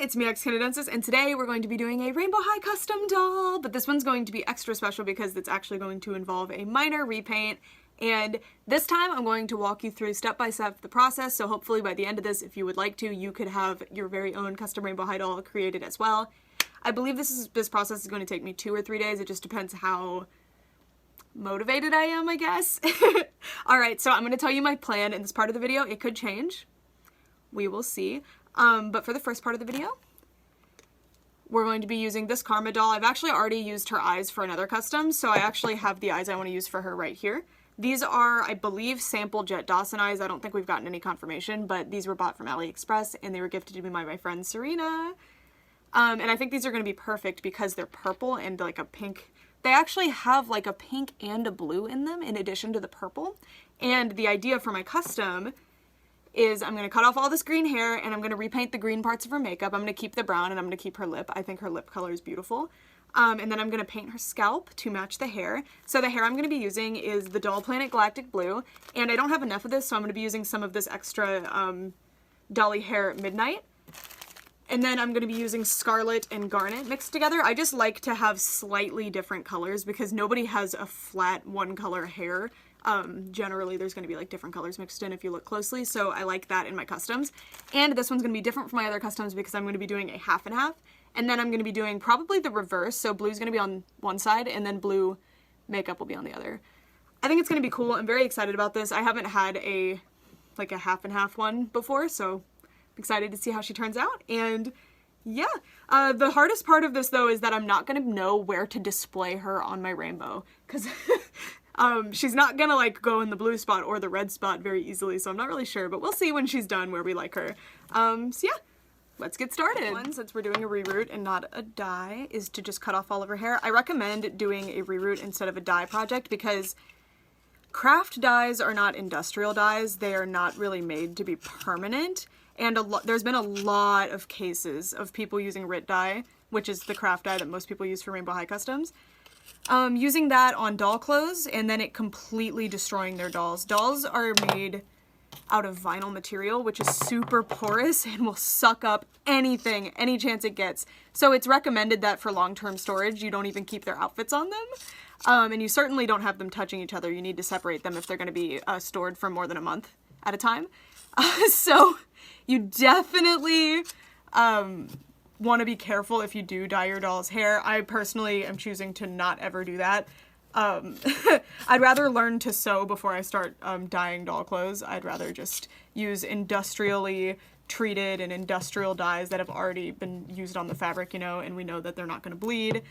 it's me, xCanadensis, and today we're going to be doing a Rainbow High custom doll, but this one's going to be extra special because it's actually going to involve a minor repaint, and this time I'm going to walk you through step by step the process, so hopefully by the end of this, if you would like to, you could have your very own custom Rainbow High doll created as well. I believe this process is going to take me 2 or 3 days, it just depends how motivated I am, I guess. Alright, so I'm going to tell you my plan in this part of the video. It could change. We will see. But for the first part of the video, we're going to be using this Karma doll. I've actually already used her eyes for another custom, so I actually have the eyes I want to use for her right here. These are, I believe, sample Jet Dawson eyes. I don't think we've gotten any confirmation, but these were bought from AliExpress, and they were gifted to me by my friend Serena. And I think these are going to be perfect because they're purple and like a pink. They actually have like a pink and a blue in them in addition to the purple. And the idea for my custom is I'm going to cut off all this green hair and I'm going to repaint the green parts of her makeup. I'm going to keep the brown and I'm going to keep her lip. I think her lip color is beautiful. And then I'm going to paint her scalp to match the hair. So the hair I'm going to be using is the Doll Planet Galactic Blue, and I don't have enough of this, so I'm going to be using some of this extra Dolly Hair Midnight. And then I'm going to be using Scarlet and Garnet mixed together. I just like to have slightly different colors because nobody has a flat one color hair. Generally there's going to be like different colors mixed in if you look closely, so I like that in my customs. And this one's going to be different from my other customs because I'm going to be doing a half and half, and then I'm going to be doing probably the reverse, so blue's going to be on one side and then blue makeup will be on the other. I think it's going to be cool. I'm very excited about this. I haven't had a half and half one before, so I'm excited to see how she turns out. And yeah, the hardest part of this though is that I'm not going to know where to display her on my rainbow because she's not gonna like go in the blue spot or the red spot very easily, so I'm not really sure, but we'll see when she's done where we like her. So yeah, let's get started. One, since we're doing a reroot and not a dye, is to just cut off all of her hair. I recommend doing a reroot instead of a dye project because craft dyes are not industrial dyes. They are not really made to be permanent, and there's been a lot of cases of people using RIT dye, which is the craft dye that most people use for Rainbow High customs. Using that on doll clothes and then it completely destroying their dolls. Dolls are made out of vinyl material, which is super porous and will suck up anything, any chance it gets. So it's recommended that for long-term storage, you don't even keep their outfits on them. And you certainly don't have them touching each other. You need to separate them if they're going to be stored for more than a month at a time. So you definitely want to be careful if you do dye your doll's hair. I personally am choosing to not ever do that. I'd rather learn to sew before I start dyeing doll clothes. I'd rather just use industrially treated and industrial dyes that have already been used on the fabric, you know, and we know that they're not going to bleed.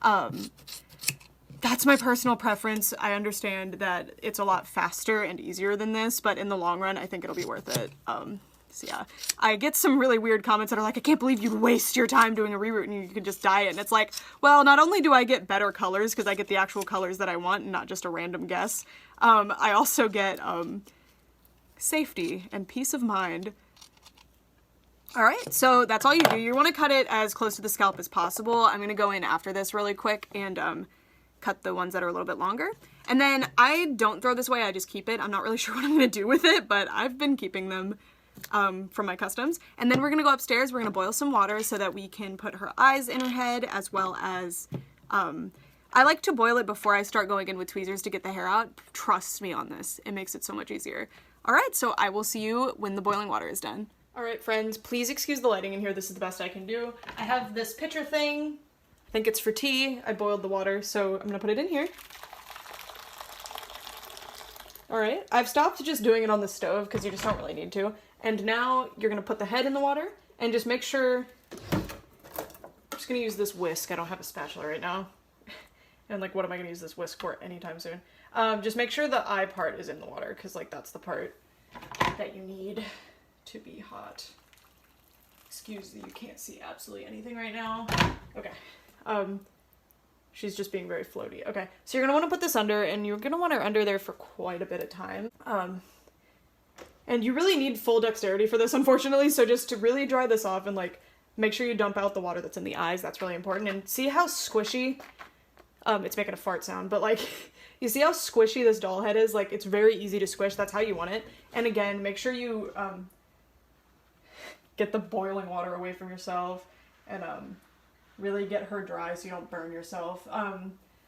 That's my personal preference. I understand that it's a lot faster and easier than this, but in the long run, I think it'll be worth it. So yeah, I get some really weird comments that are like, I can't believe you'd waste your time doing a reroot and you could just dye it. And it's like, well, not only do I get better colors because I get the actual colors that I want and not just a random guess, I also get safety and peace of mind. Alright, so that's all you do. You want to cut it as close to the scalp as possible. I'm going to go in after this really quick and cut the ones that are a little bit longer. And then I don't throw this away, I just keep it. I'm not really sure what I'm going to do with it, but I've been keeping them from my customs. And then we're gonna go upstairs, we're gonna boil some water so that we can put her eyes in her head, as well as I like to boil it before I start going in with tweezers to get the hair out. Trust me on this, it makes it so much easier. Alright, so I will see you when the boiling water is done. Alright friends, please excuse the lighting in here, this is the best I can do. I have this pitcher thing, I think it's for tea. I boiled the water, so I'm gonna put it in here. Alright, I've stopped just doing it on the stove because you just don't really need to. And now you're going to put the head in the water and just make sure, I'm just going to use this whisk. I don't have a spatula right now. And like, what am I going to use this whisk for anytime soon? Just make sure the eye part is in the water because like that's the part that you need to be hot. Excuse me, you can't see absolutely anything right now. Okay. She's just being very floaty. Okay, so you're going to want to put this under and you're going to want her under there for quite a bit of time. And you really need full dexterity for this, unfortunately, so just to really dry this off and, like, make sure you dump out the water that's in the eyes, that's really important. And see how squishy, it's making a fart sound, but, like, you see how squishy this doll head is? Like, it's very easy to squish, that's how you want it. And again, make sure you, get the boiling water away from yourself and really get her dry so you don't burn yourself.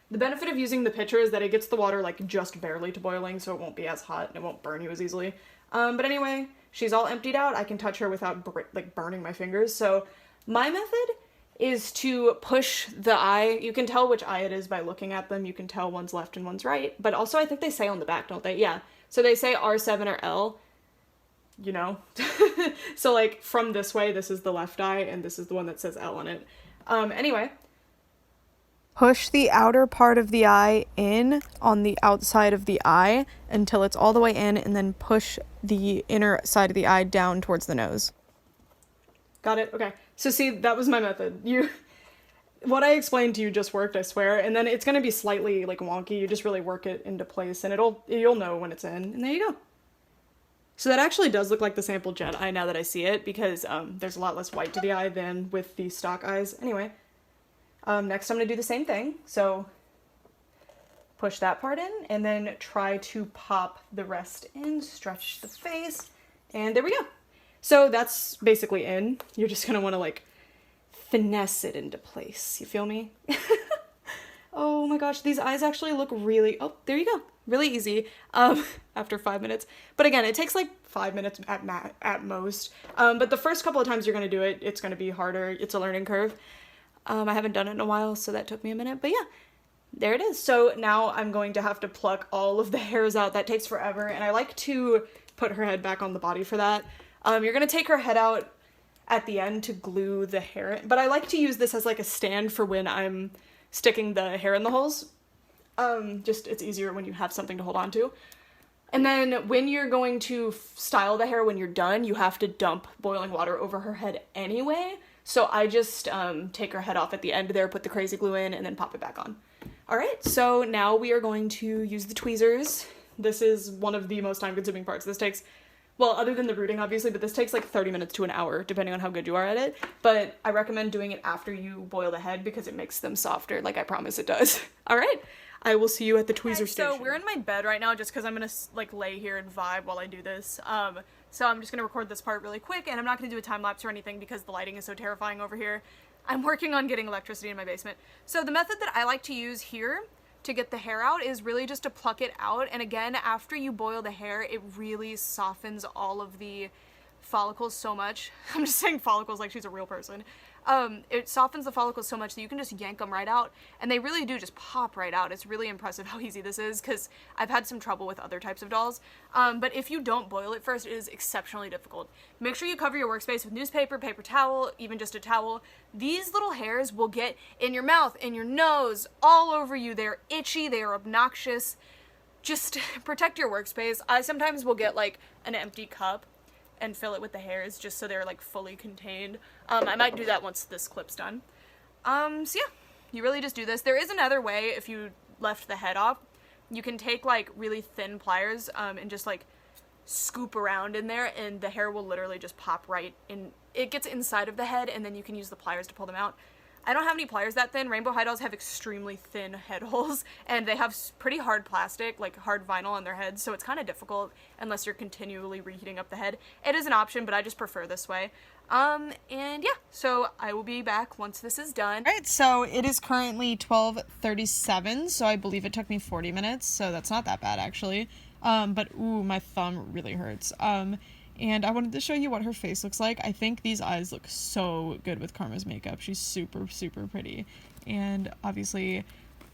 The benefit of using the pitcher is that it gets the water like just barely to boiling, so it won't be as hot and it won't burn you as easily. But anyway, she's all emptied out. I can touch her without like burning my fingers. So my method is to push the eye. You can tell which eye it is by looking at them. You can tell one's left and one's right. But also I think they say on the back, don't they? Yeah. So they say R7 or L, you know? So like from this way, this is the left eye and this is the one that says L on it. Anyway. Push the outer part of the eye in on the outside of the eye until it's all the way in, and then push the inner side of the eye down towards the nose. Got it? Okay. So see, that was my method. What I explained to you just worked, I swear, and then it's gonna be slightly like wonky. You just really work it into place and you'll know when it's in, and there you go. So that actually does look like the sample jet eye now that I see it, because there's a lot less white to the eye than with the stock eyes. Anyway, next I'm gonna do the same thing. So push that part in and then try to pop the rest in, stretch the face, and there we go. So that's basically in. You're just gonna wanna like finesse it into place. You feel me? Oh my gosh, these eyes actually look really, oh, there you go. Really easy after 5 minutes. But again, it takes like 5 minutes at most. But the first couple of times you're gonna do it, it's gonna be harder. It's a learning curve. I haven't done it in a while, so that took me a minute, but yeah. There it is. So now I'm going to have to pluck all of the hairs out. That takes forever, and I like to put her head back on the body for that. You're gonna take her head out at the end to glue the hair in, but I like to use this as like a stand for when I'm sticking the hair in the holes. Just it's easier when you have something to hold on to. And then when you're going to style the hair when you're done, you have to dump boiling water over her head anyway. So I just take her head off at the end there, put the crazy glue in, and then pop it back on. All right, so now we are going to use the tweezers. This is one of the most time-consuming parts. This takes, well, other than the rooting, obviously, but this takes like 30 minutes to an hour, depending on how good you are at it. But I recommend doing it after you boil the head because it makes them softer, like I promise it does. All right, I will see you at the tweezer station. So we're in my bed right now just because I'm gonna like lay here and vibe while I do this. So I'm just gonna record this part really quick, and I'm not gonna do a time lapse or anything because the lighting is so terrifying over here. I'm working on getting electricity in my basement. So the method that I like to use here to get the hair out is really just to pluck it out. And again, after you boil the hair, it really softens all of the follicles so much. I'm just saying follicles like she's a real person. It softens the follicles so much that you can just yank them right out, and they really do just pop right out. It's really impressive how easy this is, because I've had some trouble with other types of dolls. But if you don't boil it first, it is exceptionally difficult. Make sure you cover your workspace with newspaper, paper towel, even just a towel. These little hairs will get in your mouth, in your nose, all over you. They're itchy, they are obnoxious. Just protect your workspace. I sometimes will get like an empty cup and fill it with the hairs just so they're like fully contained. I might do that once this clip's done. So yeah, you really just do this. There is another way if you left the head off. You can take like really thin pliers and just like scoop around in there, and the hair will literally just pop right in. It gets inside of the head, and then you can use the pliers to pull them out. I don't have any pliers that thin. Rainbow High dolls have extremely thin head holes, and they have pretty hard plastic, like hard vinyl on their heads, so it's kind of difficult unless you're continually reheating up the head. It is an option, but I just prefer this way. And yeah, so I will be back once this is done. All right, so it is currently 12:37, so I believe it took me 40 minutes, so that's not that bad actually. But ooh, my thumb really hurts. And I wanted to show you what her face looks like. I think these eyes look so good with Karma's makeup. She's super, super pretty. And obviously,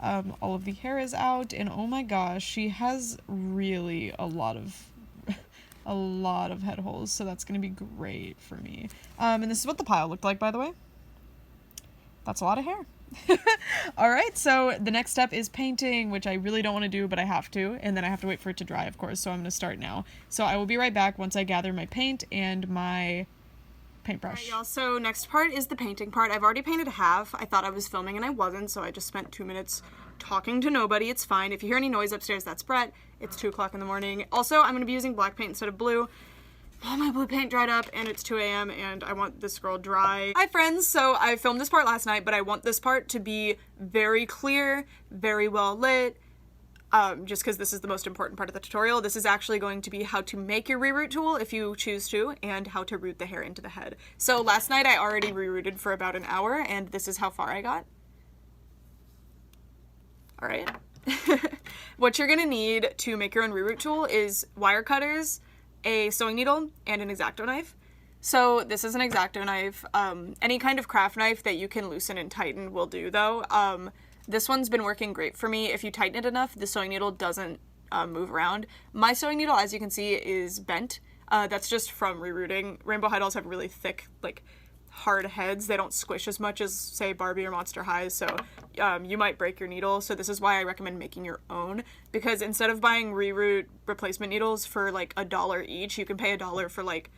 all of the hair is out, and oh my gosh, she has really a lot of head holes, so that's gonna be great for me. And this is what the pile looked like, by the way. That's a lot of hair. Alright, so the next step is painting, which I really don't want to do, but I have to, and then I have to wait for it to dry, of course, so I'm going to start now. So I will be right back once I gather my paint and my paintbrush. Alright, y'all, so next part is the painting part. I've already painted half. I thought I was filming and I wasn't, so I just spent 2 minutes talking to nobody. It's fine. If you hear any noise upstairs, that's Brett. It's 2 o'clock in the morning. Also, I'm going to be using black paint instead of blue. All my blue paint dried up, and it's 2 a.m. and I want this girl dry. Hi friends, so I filmed this part last night, but I want this part to be very clear, very well lit. just because this is the most important part of the tutorial. This is actually going to be how to make your reroot tool if you choose to, and how to root the hair into the head. So last night I already rerooted for about an hour, and this is how far I got. All right. What you're gonna need to make your own reroot tool is wire cutters, a sewing needle, and an X-Acto knife. So this is an X-Acto knife. Any kind of craft knife that you can loosen and tighten will do though. This one's been working great for me. If you tighten it enough, the sewing needle doesn't move around. My sewing needle, as you can see, is bent. That's just from rerooting. Rainbow High dolls have really thick, like, hard heads. They don't squish as much as, say, Barbie or Monster Highs, so you might break your needle. So this is why I recommend making your own, because instead of buying reroot replacement needles for like $1 each, you can pay $1 for like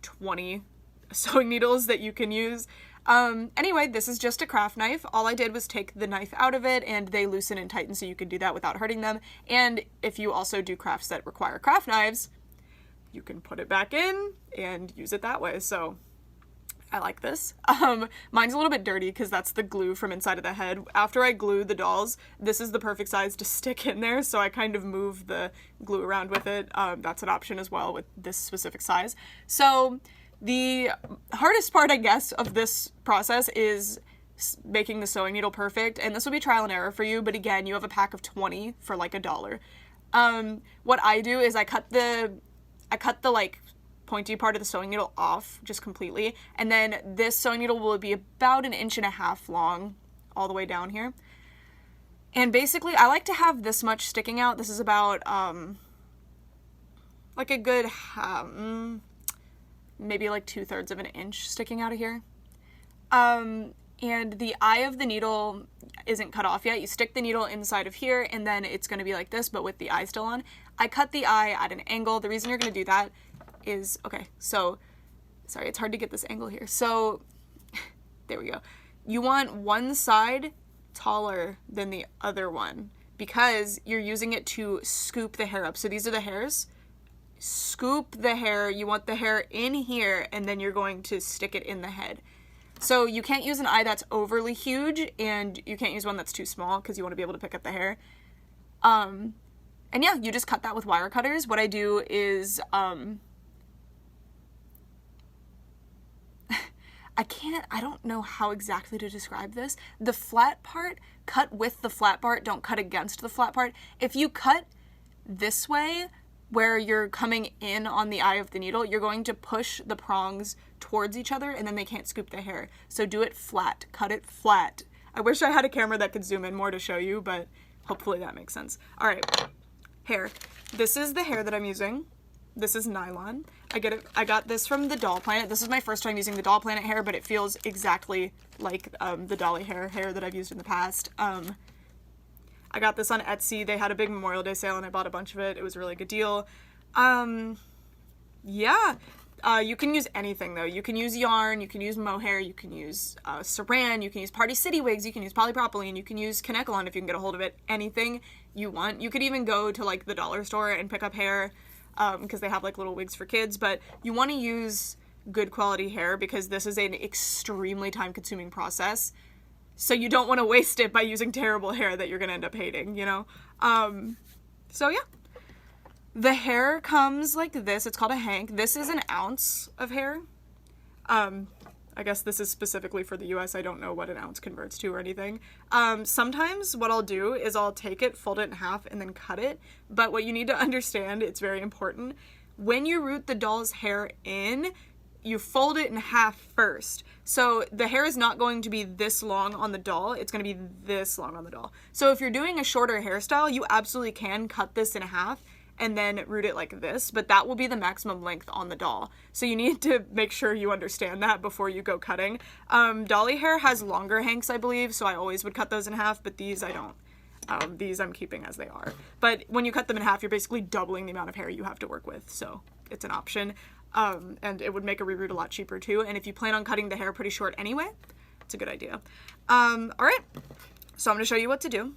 20 sewing needles that you can use. Anyway, this is just a craft knife. All I did was take the knife out of it, and they loosen and tighten so you can do that without hurting them. And if you also do crafts that require craft knives, you can put it back in and use it that way. So I like this. Mine's a little bit dirty because that's the glue from inside of the head. After I glue the dolls, this is the perfect size to stick in there, so I kind of move the glue around with it. That's an option as well with this specific size. So the hardest part, I guess, of this process is making the sewing needle perfect, and this will be trial and error for you, but again, you have a pack of 20 for like $1. What I do is I cut the like pointy part of the sewing needle off just completely, and then this sewing needle will be about 1.5 inches long all the way down here. And basically I like to have this much sticking out. This is about like a good maybe like 2/3 of an inch sticking out of here. And the eye of the needle isn't cut off yet. You stick the needle inside of here, and then it's going to be like this, but with the eye still on. I cut the eye at an angle. The reason you're going to do that is, okay, so, sorry, it's hard to get this angle here. So, there we go. You want one side taller than the other one because you're using it to scoop the hair up. So these are the hairs. Scoop the hair. You want the hair in here, and then you're going to stick it in the head. So you can't use an eye that's overly huge, and you can't use one that's too small because you want to be able to pick up the hair. And yeah, you just cut that with wire cutters. What I do is, I don't know how exactly to describe this. The flat part, cut with the flat part, don't cut against the flat part. If you cut this way, where you're coming in on the eye of the needle, you're going to push the prongs towards each other, and then they can't scoop the hair. So do it flat, cut it flat. I wish I had a camera that could zoom in more to show you, but hopefully that makes sense. All right, hair. This is the hair that I'm using. This is nylon. I got this from the Doll Planet. This is my first time using the Doll Planet hair, but it feels exactly like the Dolly hair that I've used in the past. I got this on Etsy. They had a big Memorial Day sale and I bought a bunch of it. It was a really good deal. Yeah. You can use anything though. You can use yarn, you can use mohair, you can use saran, you can use Party City wigs, you can use polypropylene, you can use Kanekalon if you can get a hold of it. Anything you want. You could even go to like the dollar store and pick up hair because they have like little wigs for kids, but you want to use good quality hair because this is an extremely time-consuming process. So you don't want to waste it by using terrible hair that you're going to end up hating, you know? So yeah. The hair comes like this. It's called a hank. This is 1 ounce of hair. I guess this is specifically for the US. I don't know what 1 ounce converts to or anything. Sometimes what I'll do is I'll take it, fold it in half, and then cut it. But what you need to understand, it's very important, when you root the doll's hair in, you fold it in half first. So the hair is not going to be this long on the doll, it's going to be this long on the doll. So if you're doing a shorter hairstyle, you absolutely can cut this in half and then root it like this, but that will be the maximum length on the doll. So you need to make sure you understand that before you go cutting. Dolly hair has longer hanks, I believe, so I always would cut those in half, but these I don't. These I'm keeping as they are. But when you cut them in half, you're basically doubling the amount of hair you have to work with, so it's an option. And it would make a reroot a lot cheaper too, and if you plan on cutting the hair pretty short anyway, it's a good idea. Alright, so I'm going to show you what to do.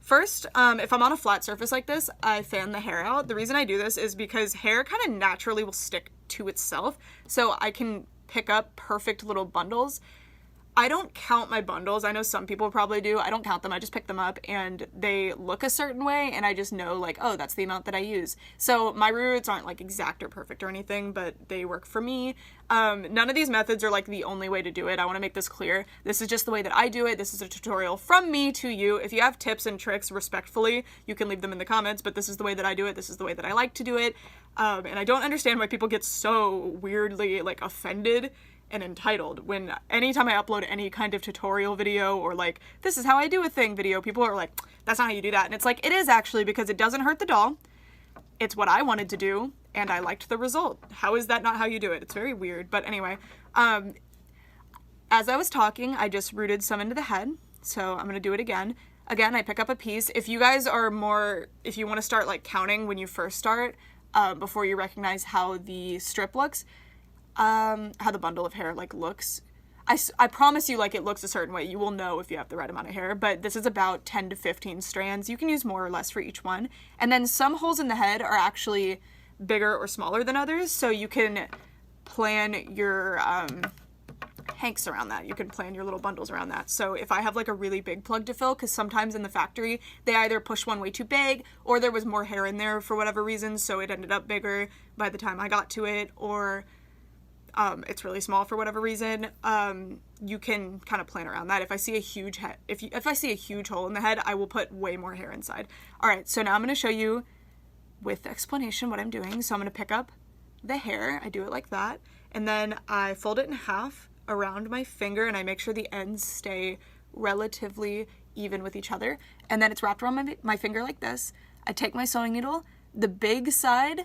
First, if I'm on a flat surface like this, I fan the hair out. The reason I do this is because hair kind of naturally will stick to itself, so I can pick up perfect little bundles. I don't count my bundles. I know some people probably do. I don't count them. I just pick them up and they look a certain way and I just know like, oh, that's the amount that I use. So my roots aren't like exact or perfect or anything, but they work for me. None of these methods are like the only way to do it. I want to make this clear. This is just the way that I do it. This is a tutorial from me to you. If you have tips and tricks, respectfully, you can leave them in the comments, but this is the way that I do it. This is the way that I like to do it. And I don't understand why people get so weirdly like offended and entitled when anytime I upload any kind of tutorial video or like, this is how I do a thing video, people are like, that's not how you do that. And it's like, it is actually, because it doesn't hurt the doll. It's what I wanted to do and I liked the result. How is that not how you do it? It's very weird. But anyway, as I was talking, I just rooted some into the head. So I'm going to do it again. Again, I pick up a piece. If you guys are more, if you want to start like counting when you first start, before you recognize how the strip looks, how the bundle of hair like looks, I promise you like it looks a certain way. You will know if you have the right amount of hair, but this is about 10 to 15 strands. You can use more or less for each one. And then some holes in the head are actually bigger or smaller than others, so you can plan your hanks around that. You can plan your little bundles around that. So if I have like a really big plug to fill, because sometimes in the factory they either push one way too big or there was more hair in there for whatever reason, so it ended up bigger by the time I got to it, or it's really small for whatever reason, you can kind of plan around that. If I see a huge head, if I see a huge hole in the head, I will put way more hair inside. All right, so now I'm going to show you with explanation what I'm doing. So I'm going to pick up the hair. I do it like that, and then I fold it in half around my finger, and I make sure the ends stay relatively even with each other, and then it's wrapped around my finger like this. I take my sewing needle. The big side,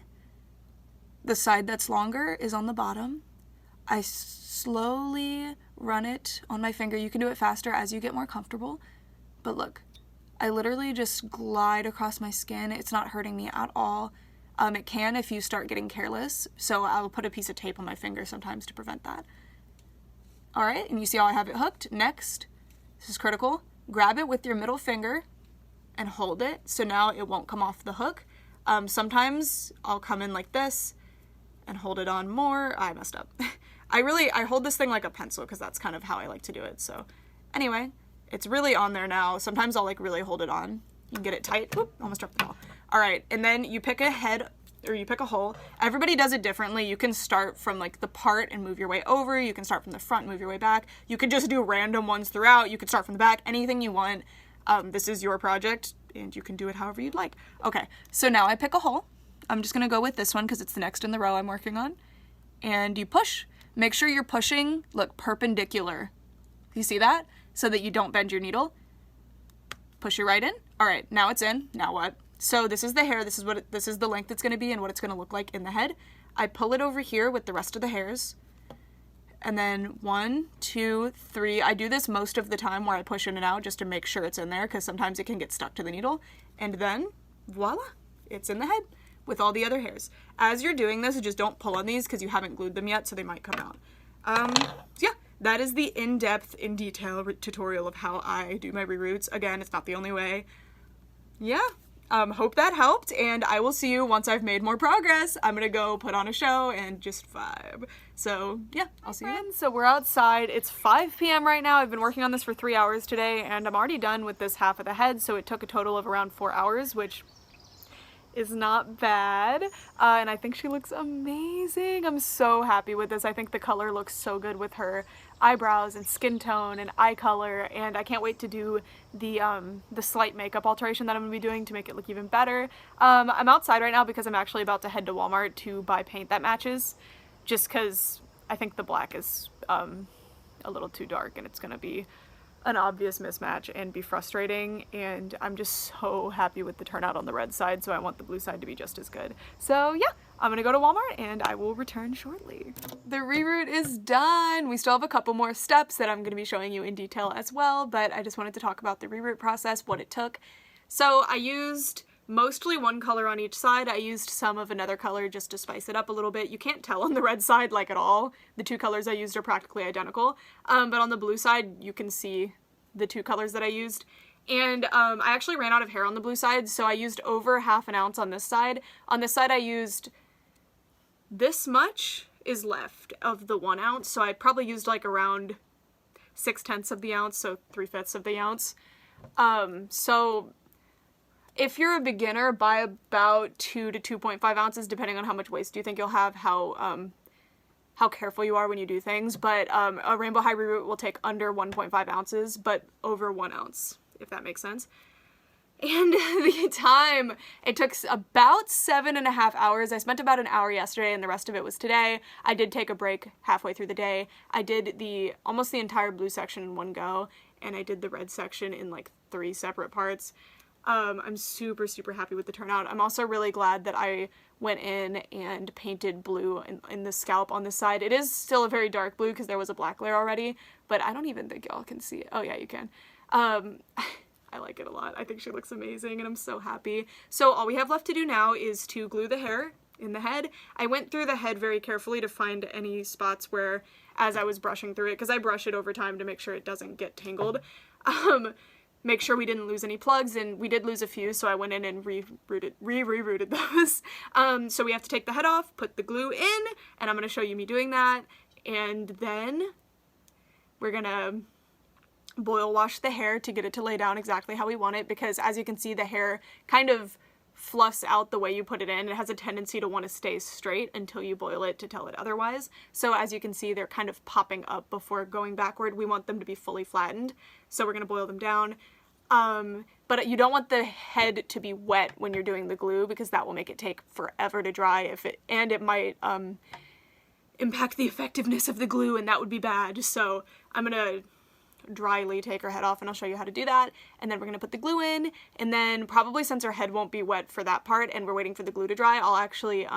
the side that's longer, is on the bottom. I slowly run it on my finger. You can do it faster as you get more comfortable, but look, I literally just glide across my skin. It's not hurting me at all. It can if you start getting careless, so I'll put a piece of tape on my finger sometimes to prevent that. All right, and you see how I have it hooked? Next, this is critical, grab it with your middle finger and hold it, so now it won't come off the hook. Sometimes I'll come in like this and hold it on more. I messed up. I hold this thing like a pencil because that's kind of how I like to do it. So anyway, it's really on there now. Sometimes I'll like really hold it on. You can get it tight. Oop, almost dropped the ball. All right, and then you pick a head, or you pick a hole. Everybody does it differently. You can start from like the part and move your way over. You can start from the front and move your way back. You can just do random ones throughout. You can start from the back, anything you want. This is your project and you can do it however you'd like. Okay, so now I pick a hole. I'm just gonna go with this one because it's the next in the row I'm working on. And you push. Make sure you're pushing, look, perpendicular. You see that? So that you don't bend your needle. Push it right in. All right, now it's in. Now what? So this is the hair. This is the length it's going to be and what it's going to look like in the head. I pull it over here with the rest of the hairs. And then 1, 2, 3. I do this most of the time where I push in and out just to make sure it's in there because sometimes it can get stuck to the needle. And then voila, it's in the head with all the other hairs. As you're doing this, just don't pull on these because you haven't glued them yet, so they might come out. So yeah, that is the in-depth, in detail tutorial of how I do my reroots. Again, it's not the only way. Yeah, hope that helped, and I will see you once I've made more progress. I'm gonna go put on a show and just vibe. So yeah, I'll see you then. So we're outside. It's 5 p.m. right now. I've been working on this for 3 hours today, and I'm already done with this half of the head, so it took a total of around 4 hours, which is not bad, and I think she looks amazing. I'm so happy with this. I think the color looks so good with her eyebrows and skin tone and eye color, and I can't wait to do the slight makeup alteration that I'm gonna be doing to make it look even better. I'm outside right now because I'm actually about to head to Walmart to buy paint that matches, just because I think the black is a little too dark and it's gonna be an obvious mismatch and be frustrating, and I'm just so happy with the turnout on the red side, so I want the blue side to be just as good. So yeah, I'm gonna go to Walmart and I will return shortly. The reroot is done. We still have a couple more steps that I'm gonna be showing you in detail as well, but I just wanted to talk about the reroot process, what it took. So I used mostly one color on each side. I used some of another color just to spice it up a little bit. You can't tell on the red side like at all. The two colors I used are practically identical, but on the blue side you can see the two colors that I used. And I actually ran out of hair on the blue side, so I used over ½ an ounce on this side. On this side I used this much is left of the 1 ounce, so I probably used like around 6/10 of the ounce, so 3/5 of the ounce. So if you're a beginner, buy about 2 to 2.5 ounces, depending on how much waste you think you'll have, how careful you are when you do things. But a Rainbow High reroot will take under 1.5 ounces, but over 1 ounce, if that makes sense. And the time, it took about 7.5 hours. I spent about an hour yesterday and the rest of it was today. I did take a break halfway through the day. I did almost the entire blue section in one go, and I did the red section in like 3 separate parts. I'm super, super happy with the turnout. I'm also really glad that I went in and painted blue in the scalp on this side. It is still a very dark blue because there was a black layer already, but I don't even think y'all can see it. Oh yeah, you can. I like it a lot. I think she looks amazing and I'm so happy. So all we have left to do now is to glue the hair in the head. I went through the head very carefully to find any spots where, as I was brushing through it, because I brush it over time to make sure it doesn't get tangled, make sure we didn't lose any plugs, and we did lose a few, so I went in and re-rooted those. So we have to take the head off, put the glue in, and I'm going to show you me doing that, and then we're going to boil wash the hair to get it to lay down exactly how we want it, because as you can see, the hair kind of fluffs out the way you put it in. It has a tendency to want to stay straight until you boil it to tell it otherwise. So as you can see, they're kind of popping up before going backward. We want them to be fully flattened, so we're going to boil them down. But you don't want the head to be wet when you're doing the glue, because that will make it take forever to dry, and it might impact the effectiveness of the glue, and that would be bad. So I'm gonna dryly take her head off, and I'll show you how to do that, and then we're gonna put the glue in, and then probably, since her head won't be wet for that part and we're waiting for the glue to dry, I'll actually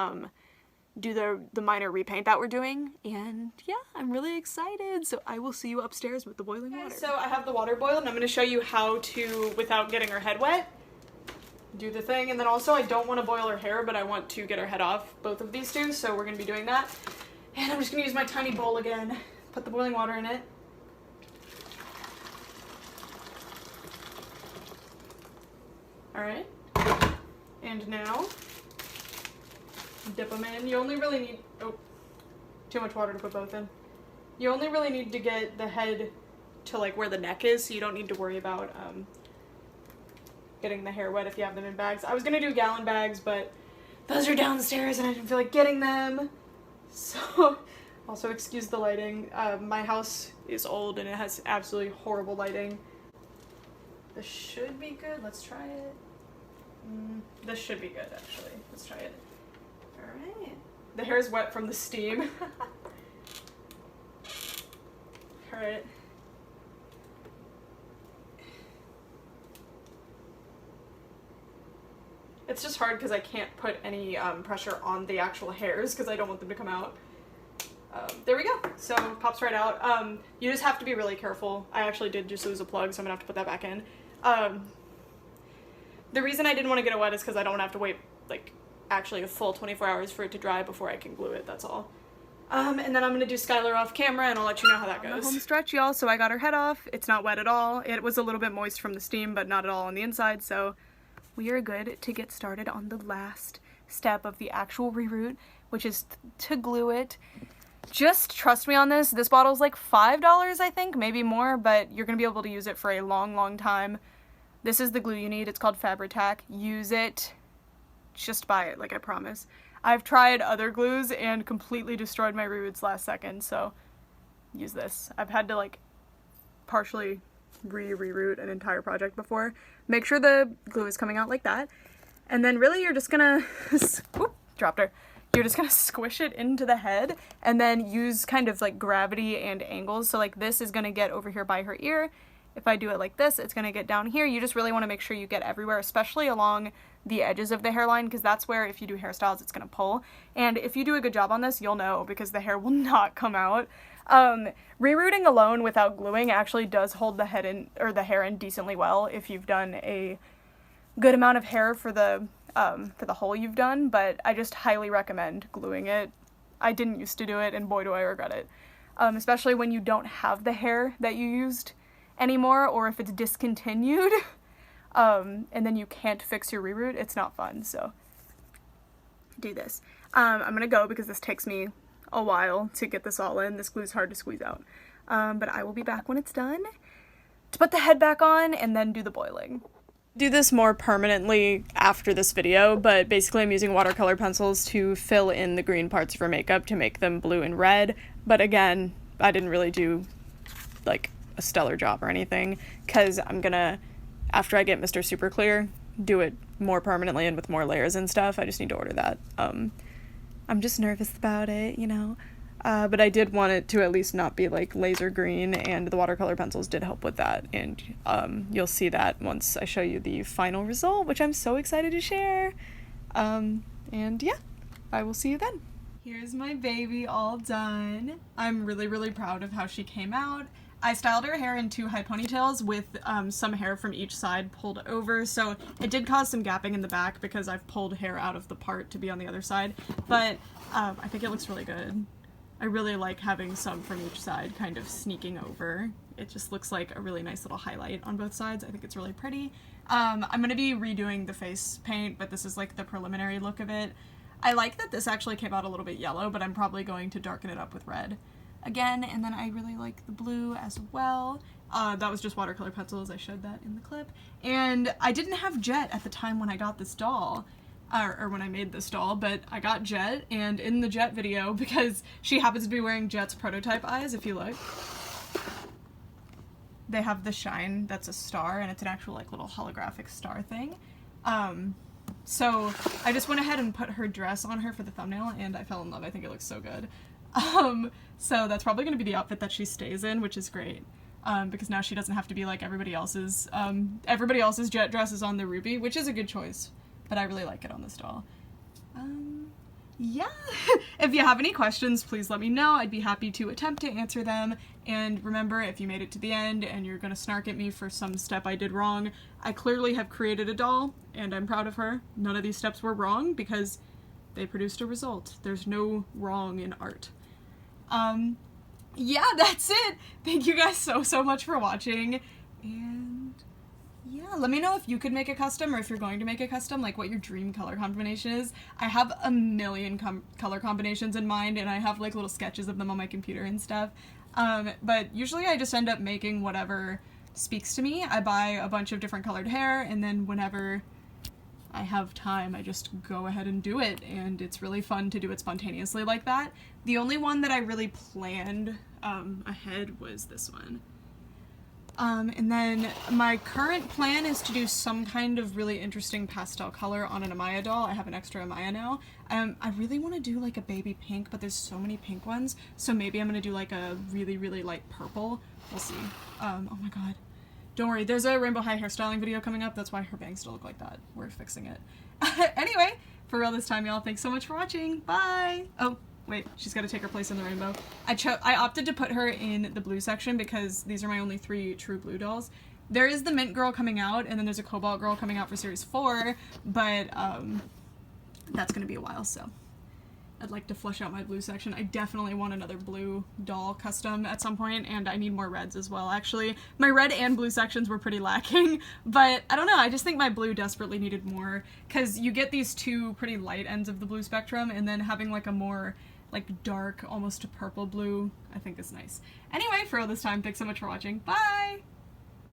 do the minor repaint that we're doing. And yeah, I'm really excited, so I will see you upstairs with the boiling water. So I have the water boiled, and I'm gonna show you how to, without getting her head wet, do the thing. And then also, I don't want to boil her hair, but I want to get her head off, both of these two, so we're gonna be doing that. And I'm just gonna use my tiny bowl again, put the boiling water in it. Alright, and now dip them in. You only really need, oh, too much water to put both in. You only really need to get the head to like where the neck is, so you don't need to worry about getting the hair wet if you have them in bags. I was gonna do gallon bags, but those are downstairs and I didn't feel like getting them. So, also excuse the lighting. My house is old and it has absolutely horrible lighting. This should be good. Let's try it. This should be good, actually. Let's try it. Alright. The hair is wet from the steam. Alright. It's just hard because I can't put any pressure on the actual hairs because I don't want them to come out. There we go. So pops right out. You just have to be really careful. I actually did just lose a plug, so I'm gonna have to put that back in. The reason I didn't want to get it wet is because I don't want to have to wait like actually a full 24 hours for it to dry before I can glue it, that's all. And then I'm gonna do Skylar off camera and I'll let you know how that goes. Home stretch, y'all, so I got her head off. It's not wet at all. It was a little bit moist from the steam, but not at all on the inside, so we are good to get started on the last step of the actual reroot, which is to glue it. Just trust me on this. This bottle's like $5, I think, maybe more, but you're gonna be able to use it for a long, long time. This is the glue you need. It's called Fabri-Tac. Use it. Just buy it, like I promise. I've tried other glues and completely destroyed my reroots last second, so use this. I've had to like partially reroot an entire project before. Make sure the glue is coming out like that. And then really you're just gonna, whoop, dropped her. You're just gonna squish it into the head and then use kind of like gravity and angles. So like this is gonna get over here by her ear. If I do it like this, it's gonna get down here. You just really wanna make sure you get everywhere, especially along the edges of the hairline, because that's where, if you do hairstyles, it's gonna pull. And if you do a good job on this, you'll know, because the hair will not come out. Rerooting alone without gluing actually does hold the head in, or the hair in decently well if you've done a good amount of hair for the hole you've done, but I just highly recommend gluing it. I didn't used to do it, and boy do I regret it. Especially when you don't have the hair that you used anymore, or if it's discontinued, and then you can't fix your reroot, it's not fun, so do this. I'm gonna go because this takes me a while to get this all in. This glue's hard to squeeze out. but I will be back when it's done to put the head back on and then do the boiling. Do this more permanently after this video, but basically I'm using watercolor pencils to fill in the green parts of her makeup to make them blue and red, but again, I didn't really do like a stellar job or anything, because I'm gonna, after I get Mr. Super Clear, do it more permanently and with more layers and stuff. I just need to order that. I'm just nervous about it, you know, but I did want it to at least not be like laser green, and the watercolor pencils did help with that, and you'll see that once I show you the final result, which I'm so excited to share. And yeah, I will see you then. Here's my baby all done. I'm really, really proud of how she came out. I styled her hair in 2 high ponytails with some hair from each side pulled over, so it did cause some gapping in the back because I've pulled hair out of the part to be on the other side, but I think it looks really good. I really like having some from each side kind of sneaking over. It just looks like a really nice little highlight on both sides. I think it's really pretty. I'm going to be redoing the face paint, but this is like the preliminary look of it. I like that this actually came out a little bit yellow, but I'm probably going to darken it up with red again, and then I really like the blue as well. That was just watercolor pencils, I showed that in the clip. And I didn't have Jet at the time when I got this doll, or when I made this doll, but I got Jet, and in the Jet video, because she happens to be wearing Jet's prototype eyes, if you look, they have the shine that's a star, and it's an actual like little holographic star thing. So I just went ahead and put her dress on her for the thumbnail, and I fell in love. I think it looks so good. So that's probably going to be the outfit that she stays in, which is great, because now she doesn't have to be like everybody else's Jet dress is on the Ruby, which is a good choice, but I really like it on this doll. Yeah, if you have any questions, please let me know. I'd be happy to attempt to answer them, and remember, if you made it to the end and you're gonna snark at me for some step I did wrong, I clearly have created a doll, and I'm proud of her. None of these steps were wrong because they produced a result. There's no wrong in art. Yeah, that's it. Thank you guys so much for watching, and yeah, let me know if you could make a custom, or if you're going to make a custom, like what your dream color combination is. I have a million color combinations in mind, and I have like little sketches of them on my computer and stuff, but usually I just end up making whatever speaks to me. I buy a bunch of different colored hair, and then whenever I have time, I just go ahead and do it, and it's really fun to do it spontaneously like that. The only one that I really planned ahead was this one. And then my current plan is to do some kind of really interesting pastel color on an Amaya doll. I have an extra Amaya now. I really want to do like a baby pink, but there's so many pink ones, so maybe I'm going to do like a really, really light purple. We'll see. Oh my god. Don't worry, there's a Rainbow High hairstyling video coming up. That's why her bangs still look like that. We're fixing it. Anyway, for real this time, y'all. Thanks so much for watching. Bye! Oh, wait, she's got to take her place in the rainbow. I opted to put her in the blue section because these are my only 3 true blue dolls. There is the Mint Girl coming out, and then there's a Cobalt Girl coming out for Series 4, but that's going to be a while, so I'd like to flush out my blue section. I definitely want another blue doll custom at some point, and I need more reds as well, actually. My red and blue sections were pretty lacking, but I don't know, I just think my blue desperately needed more, because you get these 2 pretty light ends of the blue spectrum, and then having like a more like dark, almost purple blue, I think is nice. Anyway, for all this time, thanks so much for watching. Bye!